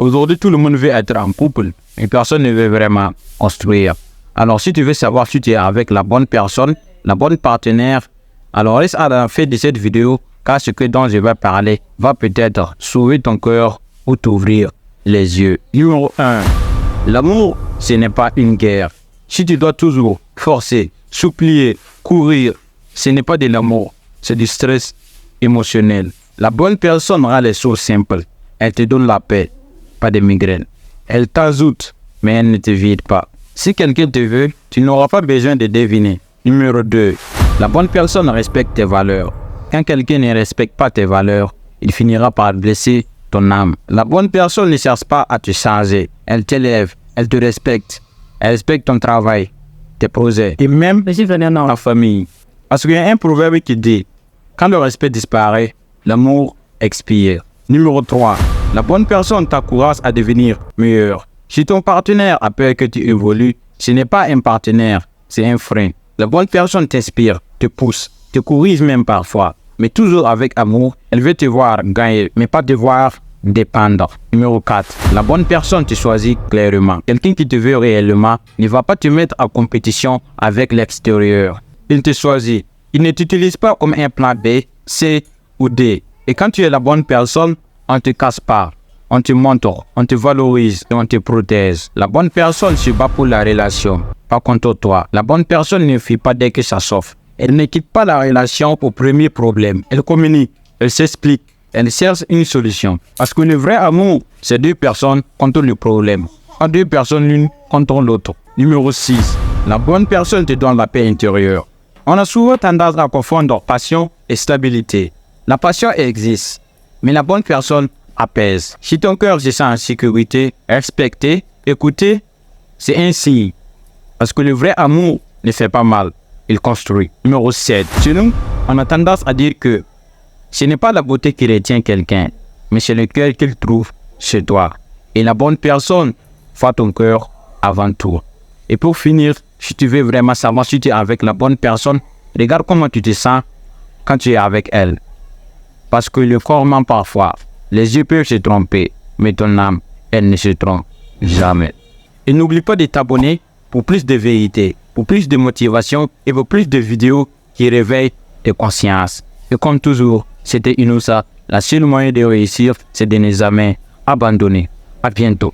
Aujourd'hui, tout le monde veut être en couple, mais personne ne veut vraiment construire. Alors, si tu veux savoir si tu es avec la bonne personne, la bonne partenaire, alors reste à la fin de cette vidéo, car ce dont je vais parler va peut-être sauver ton cœur ou t'ouvrir les yeux. Numéro 1. L'amour, ce n'est pas une guerre. Si tu dois toujours forcer, supplier, courir, ce n'est pas de l'amour, c'est du stress émotionnel. La bonne personne rend les choses simples. Elle te donne la paix, pas de migraine. Elle t'ajoute, mais elle ne te vide pas. Si quelqu'un te veut, tu n'auras pas besoin de deviner. Numéro 2. La bonne personne respecte tes valeurs. Quand quelqu'un ne respecte pas tes valeurs, il finira par blesser ton âme. La bonne personne ne cherche pas à te changer. Elle t'élève, elle te respecte. Elle respecte ton travail, tes projets et même dans la famille. Parce qu'il y a un proverbe qui dit, quand le respect disparaît, l'amour expire. Numéro 3. La bonne personne t'encourage à devenir meilleur. Si ton partenaire a peur que tu évolues, ce n'est pas un partenaire, c'est un frein. La bonne personne t'inspire, te pousse, te corrige même parfois. Mais toujours avec amour, elle veut te voir gagner, mais pas te voir dépendre. Numéro 4. La bonne personne te choisit clairement. Quelqu'un qui te veut réellement ne va pas te mettre en compétition avec l'extérieur. Il te choisit. Il ne t'utilise pas comme un plan B, C ou D. Et quand tu es la bonne personne, on ne te casse pas. On te montre, on te valorise et on te protège. La bonne personne se bat pour la relation, pas contre toi. La bonne personne ne fuit pas dès que ça s'offre. Elle ne quitte pas la relation au premier problème. Elle communique, elle s'explique, elle cherche une solution. Parce que le vrai amour, c'est deux personnes contre le problème. Pas deux personnes l'une contre l'autre. Numéro 6. La bonne personne te donne la paix intérieure. On a souvent tendance à confondre passion et stabilité. La passion existe, mais la bonne personne apaise. Si ton cœur se sent en sécurité, respecté, écouté, c'est un signe. Parce que le vrai amour ne fait pas mal, il construit. Numéro 7. Chez nous, on a tendance à dire que ce n'est pas la beauté qui retient quelqu'un, mais c'est le cœur qu'il trouve chez toi. Et la bonne personne voit ton cœur avant tout. Et pour finir, si tu veux vraiment savoir si tu es avec la bonne personne, regarde comment tu te sens quand tu es avec elle. Parce que le corps ment parfois. Les yeux peuvent se tromper, mais ton âme, elle ne se trompe jamais. Et n'oublie pas de t'abonner pour plus de vérité, pour plus de motivation et pour plus de vidéos qui réveillent tes consciences. Et comme toujours, c'était Inoussa. La seule moyen de réussir, c'est de ne jamais abandonner. À bientôt.